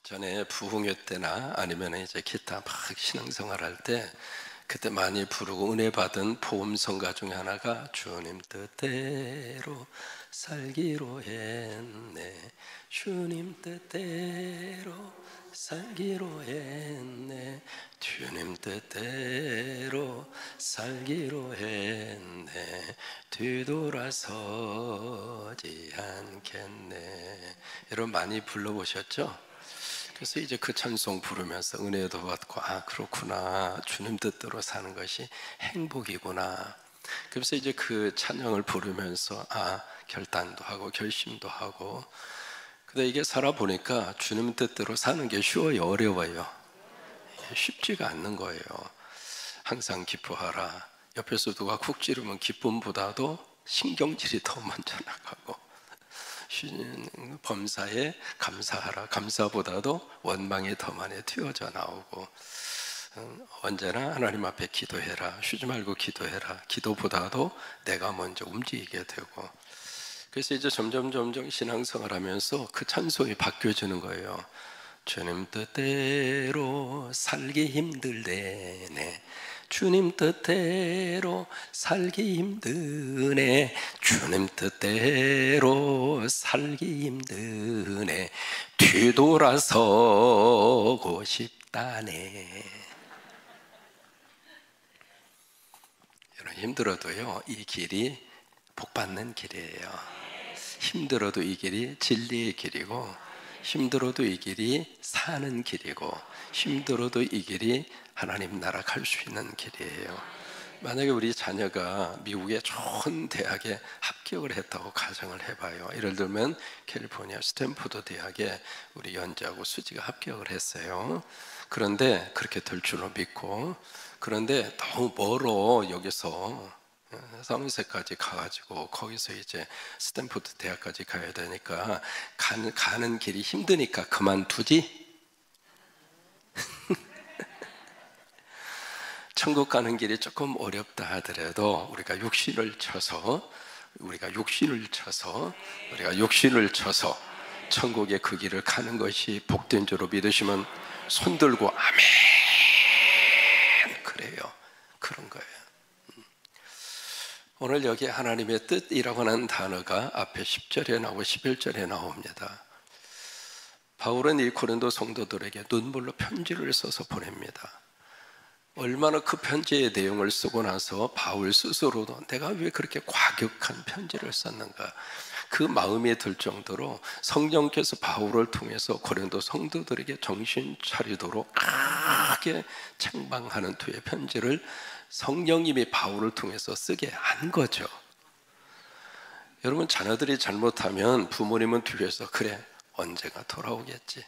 전에 부흥회 때나 아니면 이제 기타 막 신앙생활 할 때 그때 많이 부르고 은혜 받은 포음성가 중에 하나가 주님 뜻대로 살기로 했네, 주님 뜻대로 살기로 했네, 주님 뜻대로 살기로 했네, 뒤돌아서지 않겠네. 여러분 많이 불러보셨죠? 그래서 이제 그 찬송 부르면서 은혜도 받고, 아 그렇구나, 주님 뜻대로 사는 것이 행복이구나. 그래서 이제 그 찬양을 부르면서 결단도 하고 결심도 하고. 근데 이게 살아보니까 주님 뜻대로 사는 게 쉬워요, 어려워요? 쉽지가 않는 거예요. 항상 기뻐하라, 옆에서 누가 쿡 찌르면 기쁨보다도 신경질이 더 먼저 나가고, 범사에 감사하라, 감사보다도 원망이 더 많이 튀어져 나오고, 언제나 하나님 앞에 기도해라, 쉬지 말고 기도해라, 기도보다도 내가 먼저 움직이게 되고. 그래서 이제 점점 신앙생활 하면서 그 찬송이 바뀌어지는 거예요. 주님 뜻대로 살기 힘들대네, 주님 뜻대로 살기 힘드네, 주님 뜻대로 살기 힘드네, 뒤돌아서고 싶다네. 여러분 힘들어도요, 이 길이 복받는 길이에요. 힘들어도 이 길이 진리의 길이고, 힘들어도 이 길이 사는 길이고, 힘들어도 이 길이 하나님 나라 갈 수 있는 길이에요. 만약에 우리 자녀가 미국의 좋은 대학에 합격을 했다고 가정을 해봐요. 예를 들면 캘리포니아 스탠포드 대학에 우리 연지하고 수지가 합격을 했어요. 그런데 그렇게 될 줄로 믿고, 그런데 너무 멀어, 여기서 사무세까지 가가지고 거기서 이제 스탠포드 대학까지 가야 되니까 가는 길이 힘드니까 그만두지? 천국 가는 길이 조금 어렵다 하더라도 우리가 육신을 쳐서 천국의 그 길을 가는 것이 복된 줄로 믿으시면 손 들고 아멘, 그래요. 그런 거예요. 오늘 여기 하나님의 뜻이라고 하는 단어가 앞에 10절에 나오고 11절에 나옵니다. 바울은 이 고린도 성도들에게 눈물로 편지를 써서 보냅니다. 얼마나 그 편지의 내용을 쓰고 나서 바울 스스로도 내가 왜 그렇게 과격한 편지를 썼는가, 그 마음이 들 정도로 성령께서 바울을 통해서 고린도 성도들에게 정신 차리도록 크게 책망하는 투의 편지를 성령님이 바울을 통해서 쓰게 한 거죠. 여러분, 자녀들이 잘못하면 부모님은 뒤에서 그래, 언젠가 돌아오겠지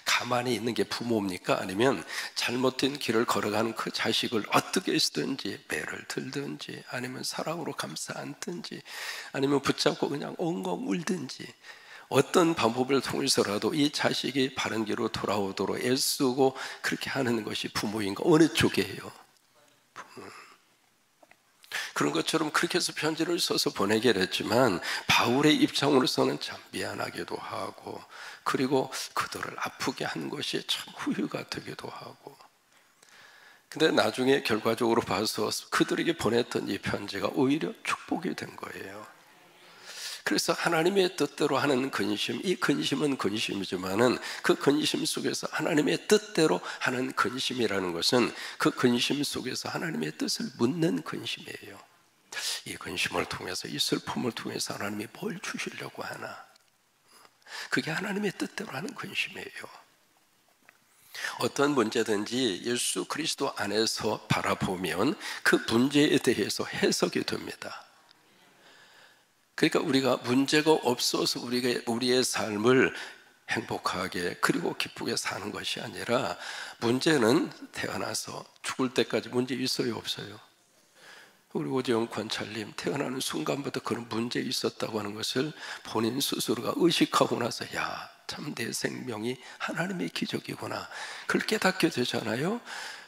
가만히 있는 게 부모입니까? 아니면 잘못된 길을 걸어가는 그 자식을 어떻게 쓰든지 매를 들든지, 아니면 사랑으로 감싸 안든지, 아니면 붙잡고 그냥 엉엉 울든지, 어떤 방법을 통해서라도 이 자식이 바른 길로 돌아오도록 애쓰고 그렇게 하는 것이 부모인가? 어느 쪽이에요? 그런 것처럼 그렇게 해서 편지를 써서 보내게 됐지만, 바울의 입장으로서는 참 미안하기도 하고, 그리고 그들을 아프게 한 것이 참 후회가 되기도 하고. 근데 나중에 결과적으로 봐서 그들에게 보냈던 이 편지가 오히려 축복이 된 거예요. 그래서 하나님의 뜻대로 하는 근심, 이 근심은 근심이지만은 그 근심 속에서 하나님의 뜻대로 하는 근심이라는 것은 그 근심 속에서 하나님의 뜻을 묻는 근심이에요. 이 근심을 통해서, 이 슬픔을 통해서 하나님이 뭘 주시려고 하나, 그게 하나님의 뜻대로 하는 근심이에요. 어떤 문제든지 예수 그리스도 안에서 바라보면 그 문제에 대해서 해석이 됩니다. 그러니까 우리가 문제가 없어서 우리의 삶을 행복하게 그리고 기쁘게 사는 것이 아니라, 문제는 태어나서 죽을 때까지 문제 있어요, 없어요? 우리 오재영 관찰님 태어나는 순간부터 그런 문제 있었다고 하는 것을 본인 스스로가 의식하고 나서 야, 참 내 생명이 하나님의 기적이구나, 그걸 깨닫게 되잖아요.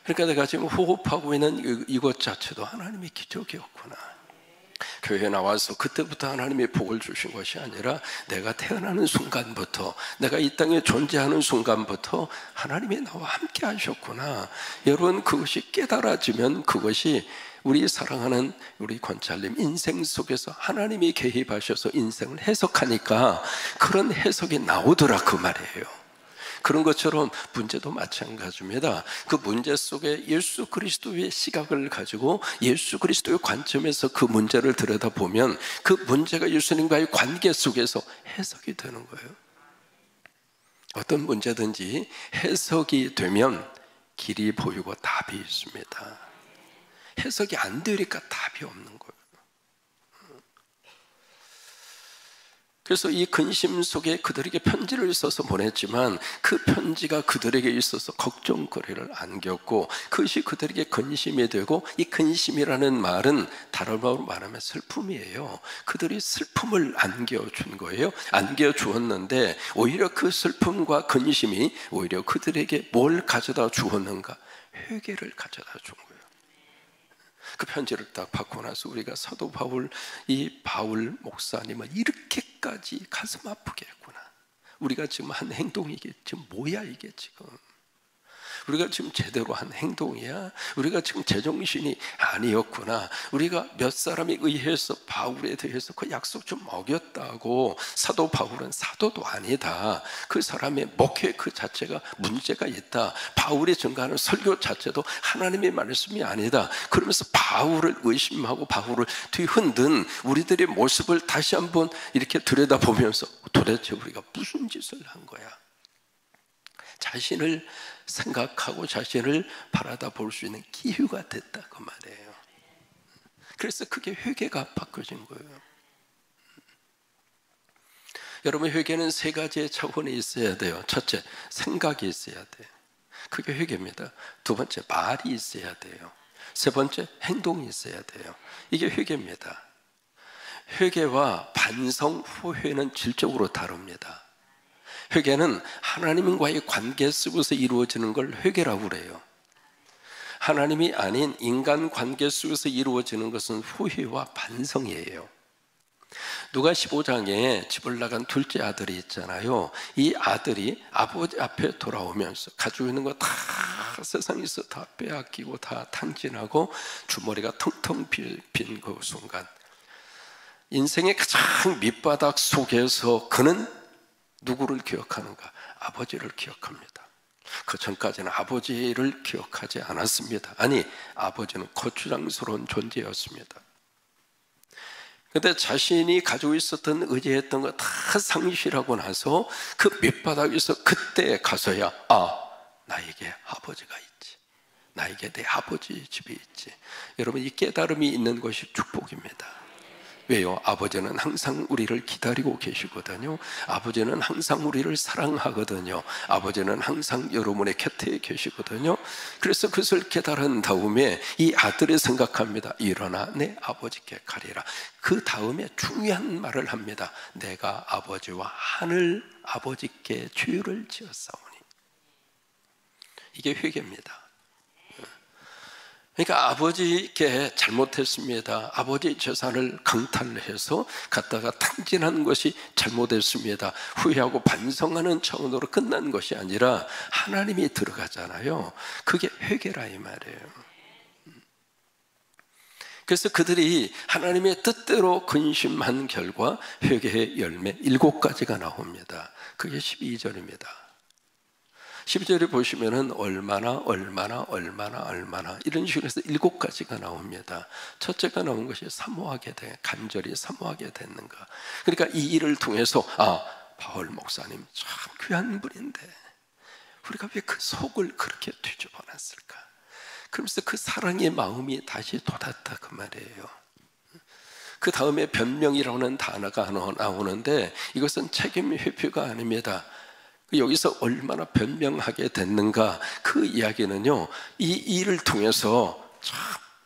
그러니까 내가 지금 호흡하고 있는 이것 자체도 하나님의 기적이었구나. 교회 나와서 그때부터 하나님이 복을 주신 것이 아니라 내가 태어나는 순간부터, 내가 이 땅에 존재하는 순간부터 하나님이 나와 함께 하셨구나. 여러분, 그것이 깨달아지면 그것이 우리 사랑하는 우리 권찰님 인생 속에서 하나님이 개입하셔서 인생을 해석하니까 그런 해석이 나오더라, 그 말이에요. 그런 것처럼 문제도 마찬가지입니다. 그 문제 속에 예수 그리스도의 시각을 가지고 예수 그리스도의 관점에서 그 문제를 들여다보면 그 문제가 예수님과의 관계 속에서 해석이 되는 거예요. 어떤 문제든지 해석이 되면 길이 보이고 답이 있습니다. 해석이 안 되니까 답이 없는 거예요. 그래서 이 근심 속에 그들에게 편지를 써서 보냈지만 그 편지가 그들에게 있어서 걱정거리를 안겼고 그것이 그들에게 근심이 되고, 이 근심이라는 말은 다른 말로 말하면 슬픔이에요. 그들이 슬픔을 안겨준 거예요. 안겨주었는데 오히려 그 슬픔과 근심이 오히려 그들에게 뭘 가져다 주었는가? 회개를 가져다 준 거예요. 그 편지를 딱 받고 나서 우리가 사도 바울, 이 바울 목사님은 이렇게까지 가슴 아프게 했구나. 우리가 지금 한 행동이 이게 지금 뭐야, 이게 지금 우리가 지금 제대로 한 행동이야? 우리가 지금 제정신이 아니었구나. 우리가 몇 사람에 의해서 바울에 대해서 그 약속 좀 어겼다고. 사도 바울은 사도도 아니다. 그 사람의 목회 그 자체가 문제가 있다. 바울이 전가하는 설교 자체도 하나님의 말씀이 아니다. 그러면서 바울을 의심하고 바울을 뒤흔든 우리들의 모습을 다시 한번 이렇게 들여다보면서 도대체 우리가 무슨 짓을 한 거야? 자신을 생각하고 자신을 바라다 볼 수 있는 기회가 됐다, 그 말이에요. 그래서 그게 회개가 바뀌어진 거예요. 여러분, 회개는 세 가지의 차원이 있어야 돼요. 첫째, 생각이 있어야 돼요. 그게 회개입니다. 두 번째, 말이 있어야 돼요. 세 번째, 행동이 있어야 돼요. 이게 회개입니다. 회개와 반성, 후회는 질적으로 다릅니다. 회개는 하나님과의 관계 속에서 이루어지는 걸 회개라고 그래요. 하나님이 아닌 인간 관계 속에서 이루어지는 것은 후회와 반성이에요. 누가 15장에 집을 나간 둘째 아들이 있잖아요. 이 아들이 아버지 앞에 돌아오면서 가지고 있는 거 다 세상에서 다 빼앗기고 다 탕진하고 주머니가 텅텅 빈 그 순간, 인생의 가장 밑바닥 속에서 그는 누구를 기억하는가? 아버지를 기억합니다. 그 전까지는 아버지를 기억하지 않았습니다. 아니, 아버지는 거추장스러운 존재였습니다. 그런데 자신이 가지고 있었던 의지했던 거 다 상실하고 나서 그 밑바닥에서 그때 가서야 나에게 아버지가 있지, 나에게 내 아버지 집이 있지. 여러분, 이 깨달음이 있는 것이 축복입니다. 왜요? 아버지는 항상 우리를 기다리고 계시거든요. 아버지는 항상 우리를 사랑하거든요. 아버지는 항상 여러분의 곁에 계시거든요. 그래서 그것을 깨달은 다음에 이 아들이 생각합니다. 일어나 내 아버지께 가리라. 그 다음에 중요한 말을 합니다. 내가 아버지와 하늘 아버지께 죄를 지었사오니. 이게 회개입니다. 그러니까 아버지께 잘못했습니다. 아버지 재산을 강탈해서 갖다가 탕진하는 것이 잘못했습니다. 후회하고 반성하는 차원으로 끝난 것이 아니라 하나님이 들어가잖아요. 그게 회개라 이 말이에요. 그래서 그들이 하나님의 뜻대로 근심한 결과 회개의 열매 7가지가 나옵니다. 그게 12절입니다. 12절에 보시면은 얼마나 이런 식으로 해서 7가지가 나옵니다. 첫째가 나온 것이 사모하게 돼, 간절히 사모하게 됐는가. 그러니까 이 일을 통해서 바울 목사님 참 귀한 분인데 우리가 왜 그 속을 그렇게 뒤집어 놨을까. 그러면서 그 사랑의 마음이 다시 돋았다, 그 말이에요. 그 다음에 변명이라는 단어가 나오는데 이것은 책임 회피가 아닙니다. 여기서 얼마나 변명하게 됐는가, 그 이야기는요, 이 일을 통해서 참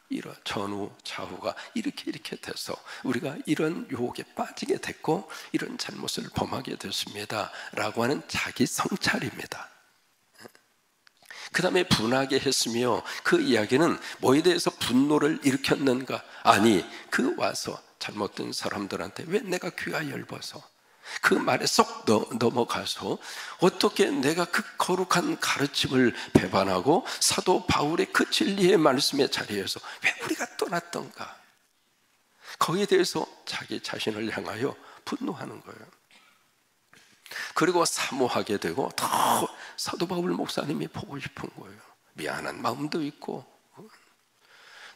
이런 전후 좌우가 이렇게 돼서 우리가 이런 유혹에 빠지게 됐고 이런 잘못을 범하게 됐습니다 라고 하는 자기 성찰입니다. 그 다음에 분하게 했으며, 그 이야기는 뭐에 대해서 분노를 일으켰는가? 아니, 그 와서 잘못된 사람들한테 왜 내가 귀가 얇아서 그 말에 쏙 넘어가서 어떻게 내가 그 거룩한 가르침을 배반하고 사도 바울의 그 진리의 말씀의 자리에서 왜 우리가 떠났던가, 거기에 대해서 자기 자신을 향하여 분노하는 거예요. 그리고 사모하게 되고 더 사도 바울 목사님이 보고 싶은 거예요. 미안한 마음도 있고.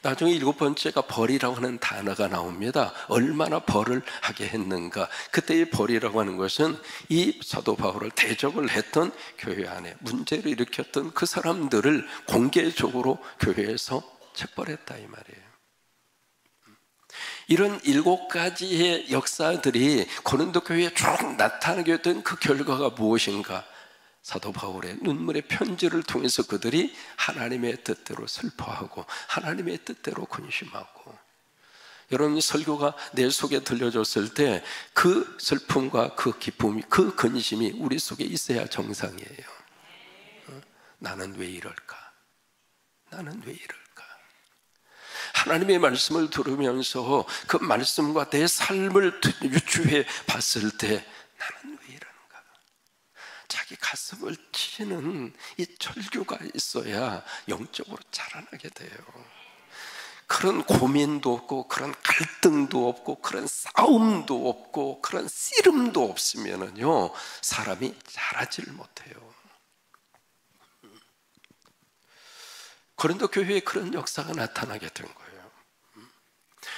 나중에 7번째가 벌이라고 하는 단어가 나옵니다. 얼마나 벌을 하게 했는가. 그때의 벌이라고 하는 것은 이 사도 바울을 대적을 했던 교회 안에 문제를 일으켰던 그 사람들을 공개적으로 교회에서 책벌했다 이 말이에요. 이런 7가지의 역사들이 고린도 교회에 쭉 나타나게 된 그 결과가 무엇인가? 사도 바울의 눈물의 편지를 통해서 그들이 하나님의 뜻대로 슬퍼하고 하나님의 뜻대로 근심하고. 여러분, 설교가 내 속에 들려줬을 때 그 슬픔과 그 기쁨이, 그 근심이 우리 속에 있어야 정상이에요. 나는 왜 이럴까? 나는 왜 이럴까? 하나님의 말씀을 들으면서 그 말씀과 내 삶을 유추해 봤을 때 나는 왜 이러는가? 자기 가슴을 치는 이 절규가 있어야 영적으로 자라나게 돼요. 그런 고민도 없고 그런 갈등도 없고 그런 싸움도 없고 그런 씨름도 없으면은요, 사람이 자라지를 못해요. 고린도 교회에 그런 역사가 나타나게 된 거예요.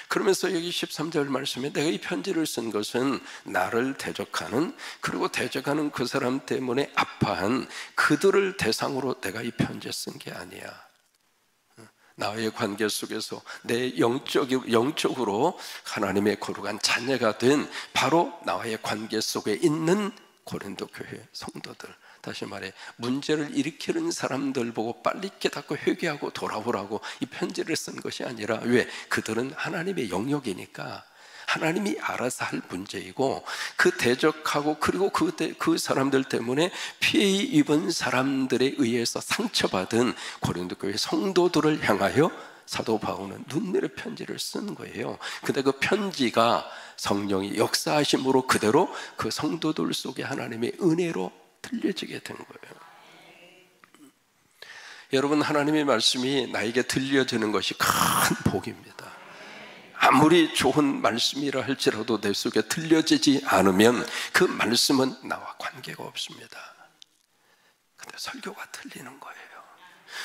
그러면서 여기 13절 말씀에 내가 이 편지를 쓴 것은 나를 대적하는, 그리고 대적하는 그 사람 때문에 아파한 그들을 대상으로 내가 이 편지 쓴 게 아니야. 나의 관계 속에서 내 영적으로 하나님의 거룩한 자녀가 된 바로 나와의 관계 속에 있는 고린도 교회 성도들, 다시 말해 문제를 일으키는 사람들 보고 빨리 깨닫고 회개하고 돌아오라고 이 편지를 쓴 것이 아니라, 왜? 그들은 하나님의 영역이니까 하나님이 알아서 할 문제이고, 그 대적하고 그리고 그 사람들 때문에 피해 입은 사람들에 의해서 상처받은 고린도 교회 성도들을 향하여 사도 바울은 눈물의 편지를 쓴 거예요. 근데 그 편지가 성령이 역사하심으로 그대로 그 성도들 속에 하나님의 은혜로 들려지게 된 거예요. 여러분, 하나님의 말씀이 나에게 들려지는 것이 큰 복입니다. 아무리 좋은 말씀이라 할지라도 내 속에 들려지지 않으면 그 말씀은 나와 관계가 없습니다. 근데 설교가 들리는 거예요.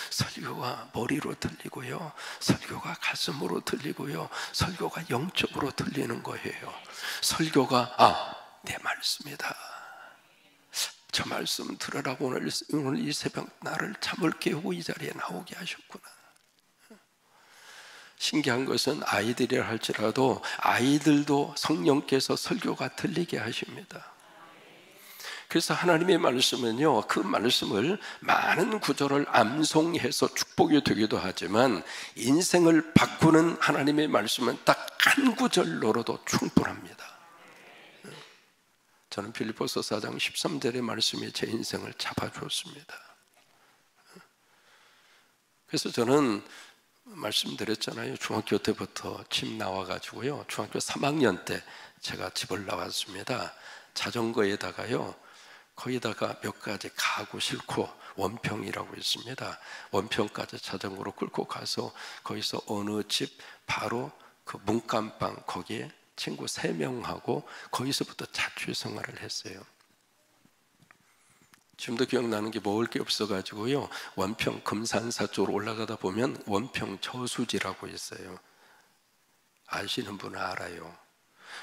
설교가 머리로 들리고요, 설교가 가슴으로 들리고요, 설교가 영적으로 들리는 거예요. 설교가 내 말씀이다, 저 말씀 들으라고 오늘 이 새벽 나를 잠을 깨우고 이 자리에 나오게 하셨구나. 신기한 것은 아이들이라 할지라도 아이들도 성령께서 설교가 들리게 하십니다. 그래서 하나님의 말씀은요, 그 말씀을 많은 구절을 암송해서 축복이 되기도 하지만 인생을 바꾸는 하나님의 말씀은 딱 한 구절로도 충분합니다. 저는 빌립보서 4장 13절의 말씀이 제 인생을 잡아주었습니다. 그래서 저는 말씀드렸잖아요. 중학교 때부터 집 나와가지고요, 중학교 3학년 때 제가 집을 나왔습니다. 자전거에다가요, 거기다가 몇 가지 가구 싣고, 원평이라고 있습니다. 원평까지 자전거로 끌고 가서 거기서 어느 집 바로 그 문간방, 거기에 친구 3명하고 거기서부터 자취 생활을 했어요. 지금도 기억나는 게 먹을 게 없어가지고요, 원평 금산사 쪽으로 올라가다 보면 원평 저수지라고 있어요. 아시는 분은 알아요.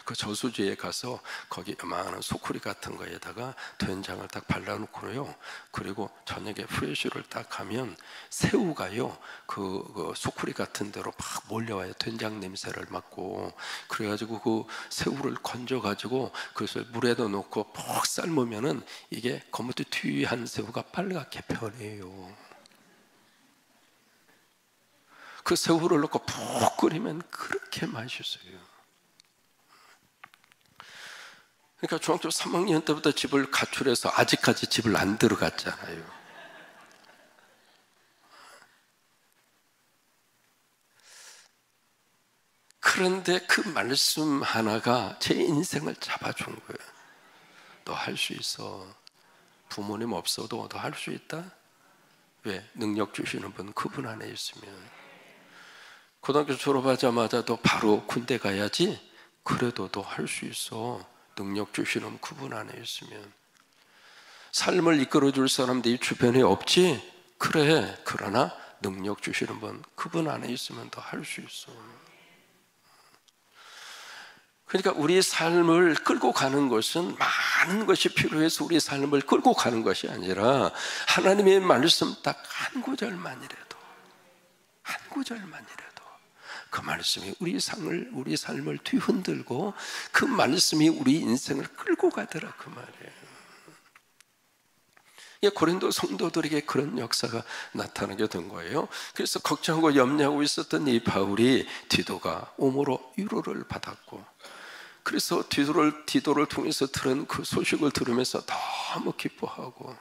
그 저수지에 가서 거기 요만한 소쿠리 같은 거에다가 된장을 딱 발라놓고요, 그리고 저녁에 프레쉬를 딱 하면 새우가요 그 소쿠리 같은 데로 막 몰려와요. 된장 냄새를 맡고. 그래가지고 그 새우를 건져가지고 그것을 물에다 넣고 푹 삶으면은 이게 거무튀튀한 새우가 빨갛게 변해요. 그 새우를 넣고 푹 끓이면 그렇게 맛있어요. 그러니까 중학교 3학년 때부터 집을 가출해서 아직까지 집을 안 들어갔잖아요. 그런데 그 말씀 하나가 제 인생을 잡아준 거예요. 너 할 수 있어. 부모님 없어도 너 할 수 있다. 왜? 능력 주시는 분 그분 안에 있으면. 고등학교 졸업하자마자 너 바로 군대 가야지. 그래도 너 할 수 있어. 능력 주시는 그분 안에 있으면. 삶을 이끌어줄 사람들이 주변에 없지? 그래. 그러나 능력 주시는 분 그분 안에 있으면 더 할 수 있어. 그러니까 우리 삶을 끌고 가는 것은 많은 것이 필요해서 우리 삶을 끌고 가는 것이 아니라 하나님의 말씀 딱 한 구절만이라도, 한 구절만이라도 그 말씀이 우리 삶을 뒤흔들고 그 말씀이 우리 인생을 끌고 가더라 그 말이에요. 고린도 성도들에게 그런 역사가 나타나게 된 거예요. 그래서 걱정하고 염려하고 있었던 이 바울이 디도가 오므로 위로를 받았고, 그래서 디도를 통해서 들은 그 소식을 들으면서 너무 기뻐하고,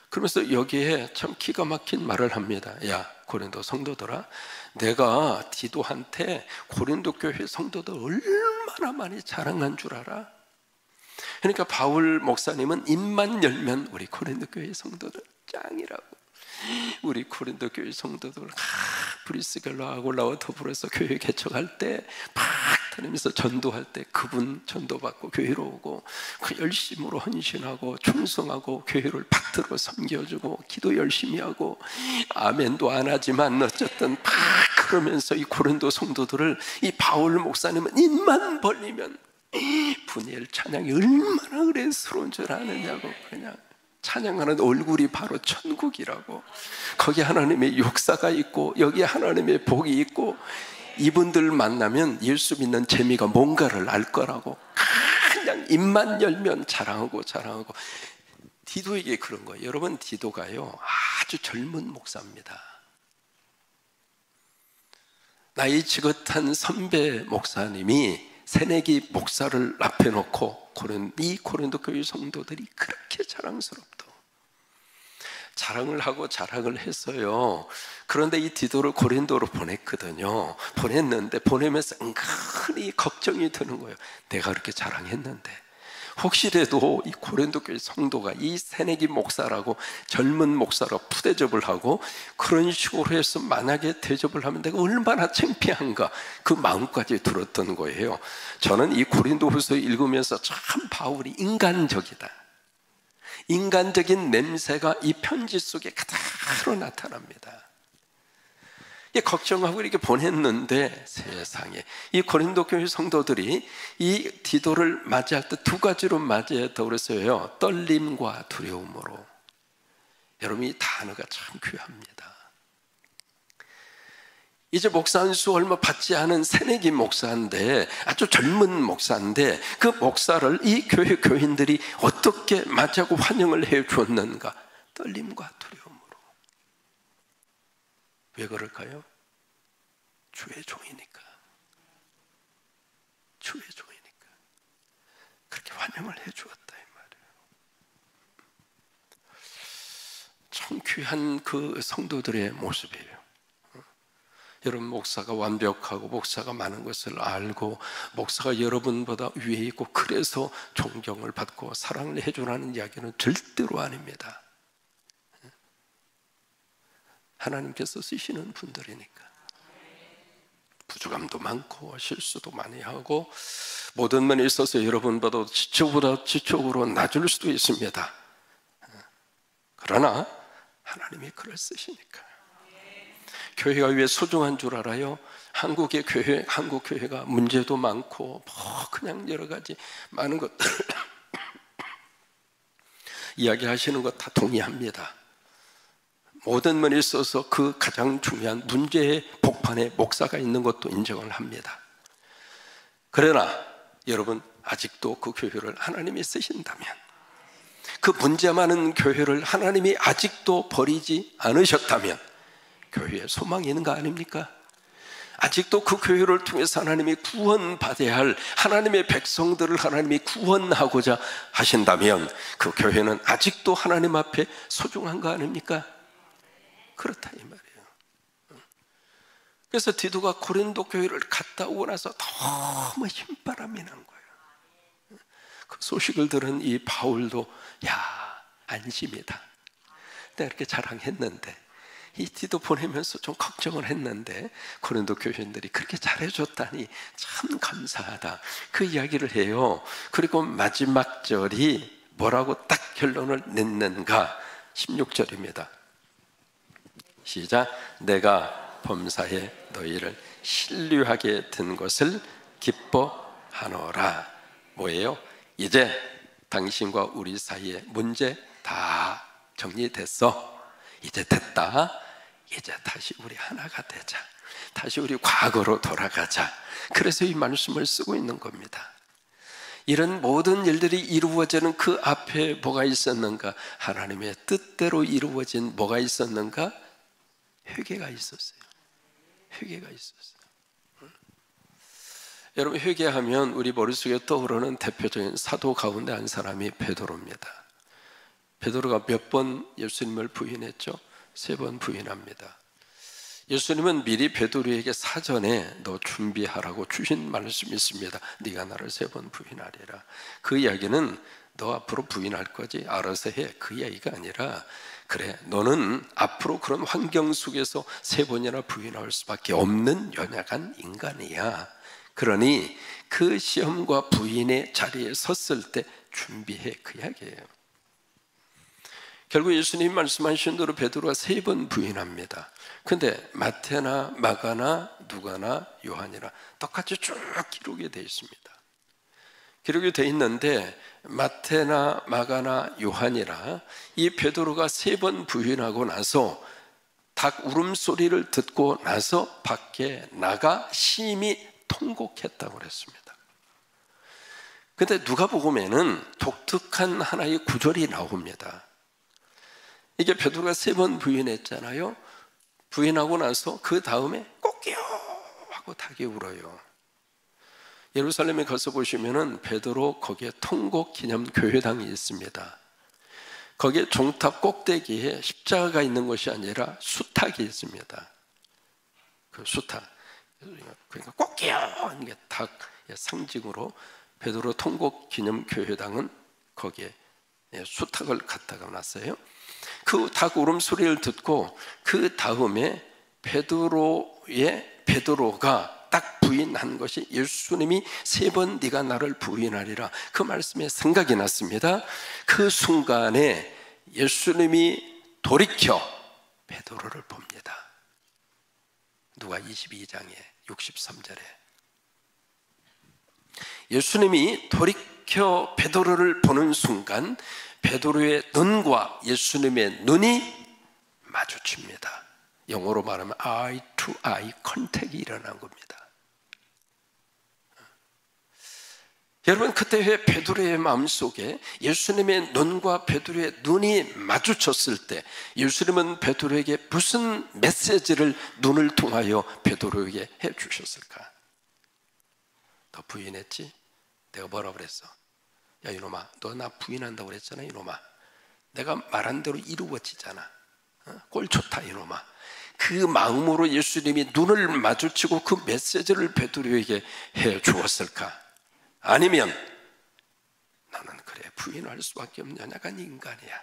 그러면서 여기에 참 기가 막힌 말을 합니다. 야 고린도 성도들아, 내가 디도한테 고린도 교회 성도들 얼마나 많이 자랑한 줄 알아? 그러니까 바울 목사님은 입만 열면 우리 고린도 교회 성도들 짱이라고, 우리 고린도 교회 성도들 브리스겔라 아굴라와 더불어서 교회 개척할 때 막 다니면서 전도할 때 그분 전도받고 교회로 오고, 그 열심으로 헌신하고 충성하고 교회를 받들어 섬겨주고 기도 열심히 하고 아멘도 안 하지만 어쨌든 막 그러면서 이 고린도 성도들을 이 바울 목사님은 입만 벌리면 분이엘 찬양이 얼마나 은혜스러운 줄 아느냐고, 그냥 찬양하는 얼굴이 바로 천국이라고. 거기 하나님의 역사가 있고 여기 하나님의 복이 있고 이분들 만나면 예수 믿는 재미가 뭔가를 알 거라고 그냥 입만 열면 자랑하고 자랑하고. 디도에게 그런 거예요. 여러분 디도가요 아주 젊은 목사입니다. 나이 지긋한 선배 목사님이 새내기 목사를 앞에 놓고 이 고린도 교회 성도들이 그렇게 자랑스럽다. 자랑을 하고 자랑을 했어요. 그런데 이 디도를 고린도로 보냈거든요. 보냈는데 보내면서 은근히 걱정이 드는 거예요. 내가 그렇게 자랑했는데 혹시라도 이 고린도 교회 성도가 이 새내기 목사라고 젊은 목사로 푸대접을 하고 그런 식으로 해서 만약에 대접을 하면 내가 얼마나 창피한가, 그 마음까지 들었던 거예요. 저는 이 고린도후서 읽으면서 참 바울이 인간적이다, 인간적인 냄새가 이 편지 속에 그대로 나타납니다. 걱정하고 이렇게 보냈는데 세상에 이 고린도 교회 성도들이 이 디도를 맞이할 때 두 가지로 맞이했다고 그랬어요. 떨림과 두려움으로. 여러분 이 단어가 참 귀합니다. 이제 목사 한 수 얼마 받지 않은 새내기 목사인데, 아주 젊은 목사인데 그 목사를 이 교회 교인들이 어떻게 맞이하고 환영을 해 주었는가? 떨림과 두려움으로. 왜 그럴까요? 주의 종이니까. 주의 종이니까 그렇게 환영을 해 주었다 이 말이에요. 참 귀한 그 성도들의 모습이에요. 여러분 목사가 완벽하고 목사가 많은 것을 알고 목사가 여러분보다 위에 있고 그래서 존경을 받고 사랑을 해주라는 이야기는 절대로 아닙니다. 하나님께서 쓰시는 분들이니까. 부족함도 많고 실수도 많이 하고 모든 면에 있어서 여러분보다 지적으로 낮을 수도 있습니다. 그러나 하나님이 그를 쓰시니까. 교회가 왜 소중한 줄 알아요? 한국 교회가 문제도 많고 그냥 여러 가지 많은 것들 이야기하시는 것 다 동의합니다. 모든 면에 있어서 그 가장 중요한 문제의 복판에 목사가 있는 것도 인정을 합니다. 그러나 여러분 아직도 그 교회를 하나님이 쓰신다면, 그 문제 많은 교회를 하나님이 아직도 버리지 않으셨다면 교회에 소망이 있는 거 아닙니까? 아직도 그 교회를 통해서 하나님이 구원받아야 할 하나님의 백성들을 하나님이 구원하고자 하신다면 그 교회는 아직도 하나님 앞에 소중한 거 아닙니까? 그렇다 이 말이에요. 그래서 디도가 고린도 교회를 갔다 오고 나서 너무 힘바람이 난 거예요. 그 소식을 들은 이 바울도 야, 안심이다. 내가 이렇게 자랑했는데, 이 디도 보내면서 좀 걱정을 했는데 고린도 교인들이 그렇게 잘해줬다니 참 감사하다, 그 이야기를 해요. 그리고 마지막 절이 뭐라고 딱 결론을 냈는가? 16절입니다 시작. 내가 범사에 너희를 신뢰하게 된 것을 기뻐하노라. 뭐예요? 이제 당신과 우리 사이의 문제 다 정리됐어. 이제 됐다. 이제 다시 우리 하나가 되자. 다시 우리 과거로 돌아가자. 그래서 이 말씀을 쓰고 있는 겁니다. 이런 모든 일들이 이루어지는 그 앞에 뭐가 있었는가? 하나님의 뜻대로 이루어진 뭐가 있었는가? 회개가 있었어요. 회개가 있었어요. 여러분, 회개하면 우리 머릿속에 떠오르는 대표적인 사도 가운데 한 사람이 베드로입니다. 베드로가 몇 번 예수님을 부인했죠? 3번 부인합니다. 예수님은 미리 베드로에게 사전에 너 준비하라고 주신 말씀이 있습니다. 네가 나를 3번 부인하리라. 그 이야기는 너 앞으로 부인할 거지, 알아서 해, 그 이야기가 아니라, 그래, 너는 앞으로 그런 환경 속에서 3번이나 부인할 수밖에 없는 연약한 인간이야. 그러니 그 시험과 부인의 자리에 섰을 때 준비해, 그 이야기예요. 결국 예수님이 말씀하신 대로 베드로가 3번 부인합니다. 근데 마태나 마가나 누가나 요한이나 똑같이 쭉 기록이 되어 있습니다. 기록이 되어 있는데 마태나 마가나 요한이라 이 베드로가 3번 부인하고 나서 닭 울음소리를 듣고 나서 밖에 나가 심히 통곡했다고 그랬습니다. 근데 누가복음에는 독특한 하나의 구절이 나옵니다. 이게 베드로가 3번 부인했잖아요. 부인하고 나서 그 다음에 꼭요 하고 닭이 울어요. 예루살렘에 가서 보시면은 베드로 거기에 통곡 기념 교회당이 있습니다. 거기에 종탑 꼭대기에 십자가가 있는 것이 아니라 수탉이 있습니다. 그 수탉, 그러니까 꼭요 이게 닭의 상징으로 베드로 통곡 기념 교회당은 거기에 수탉을 갖다가 놨어요. 그 닭 울음소리를 듣고 그 다음에 베드로가 딱 부인한 것이 예수님이 3번 네가 나를 부인하리라, 그 말씀에 생각이 났습니다. 그 순간에 예수님이 돌이켜 베드로를 봅니다. 누가 22장에 63절에 예수님이 돌이켜 베드로를 보는 순간 베드로의 눈과 예수님의 눈이 마주칩니다. 영어로 말하면 eye to eye 컨택이 일어난 겁니다. 여러분, 그때 왜 베드로의 마음속에 예수님의 눈과 베드로의 눈이 마주쳤을 때 예수님은 베드로에게 무슨 메시지를 눈을 통하여 베드로에게 해주셨을까? 너 부인했지? 내가 뭐라고 그랬어? 야 이놈아, 너 나 부인한다고 그랬잖아. 이놈아, 내가 말한 대로 이루어지잖아. 꼴 좋다 이놈아. 그 마음으로 예수님이 눈을 마주치고 그 메시지를 베드로에게 해 주었을까? 아니면 나는 그래 부인할 수밖에 없는 연약한 인간이야.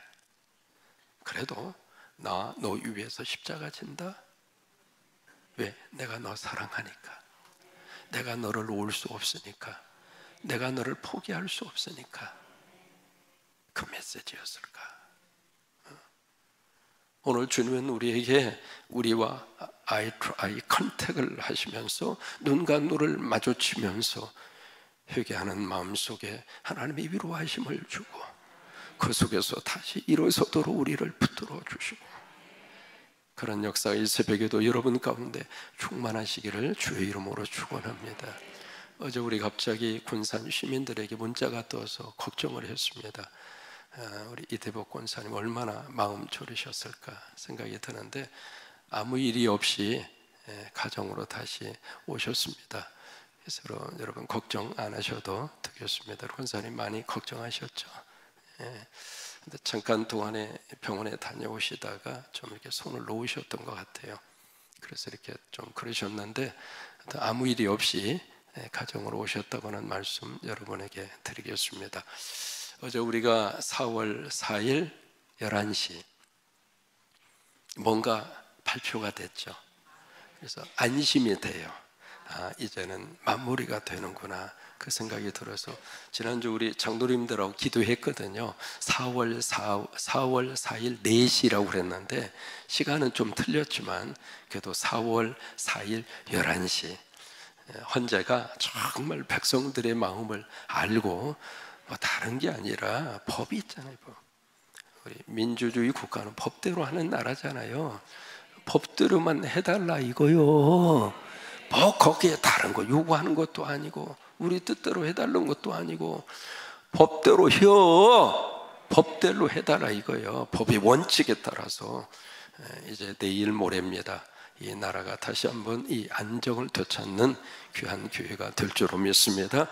그래도 나 너 위해서 십자가 진다. 왜? 내가 너 사랑하니까. 내가 너를 놓을 수 없으니까. 내가 너를 포기할 수 없으니까. 그 메시지였을까? 오늘 주님은 우리에게 우리와 아이 컨택을 하시면서 눈과 눈을 마주치면서 회개하는 마음속에 하나님의 위로하심을 주고 그 속에서 다시 일어서도록 우리를 붙들어 주시고, 그런 역사가 이 새벽에도 여러분 가운데 충만하시기를 주의 이름으로 축원합니다. 어제 우리 갑자기 군산 시민들에게 문자가 떠서 걱정을 했습니다. 우리 이대복 권사님 얼마나 마음 졸이셨을까 생각이 드는데 아무 일이 없이 가정으로 다시 오셨습니다. 그래서 여러분 걱정 안 하셔도 되겠습니다. 권사님 많이 걱정하셨죠. 근데 잠깐 동안에 병원에 다녀오시다가 좀 이렇게 손을 놓으셨던 것 같아요. 그래서 이렇게 좀 그러셨는데 아무 일이 없이 가정으로 오셨다고 하는 말씀 여러분에게 드리겠습니다. 어제 우리가 4월 4일 11시 뭔가 발표가 됐죠. 그래서 안심이 돼요. 이제는 마무리가 되는구나, 그 생각이 들어서 지난주 우리 장로님들하고 기도했거든요. 4월 4일 4시라고 그랬는데 시간은 좀 틀렸지만 그래도 4월 4일 11시 헌재가 정말 백성들의 마음을 알고, 뭐 다른 게 아니라 법이 있잖아요. 법. 우리 민주주의 국가는 법대로 하는 나라잖아요. 법대로만 해달라 이거요. 뭐 거기에 다른 거 요구하는 것도 아니고 우리 뜻대로 해달라는 것도 아니고 법대로 법대로 해달라 이거요. 법의 원칙에 따라서 이제 내일 모레입니다. 이 나라가 다시 한번 이 안정을 되찾는 귀한 교회가 될 줄로 믿습니다.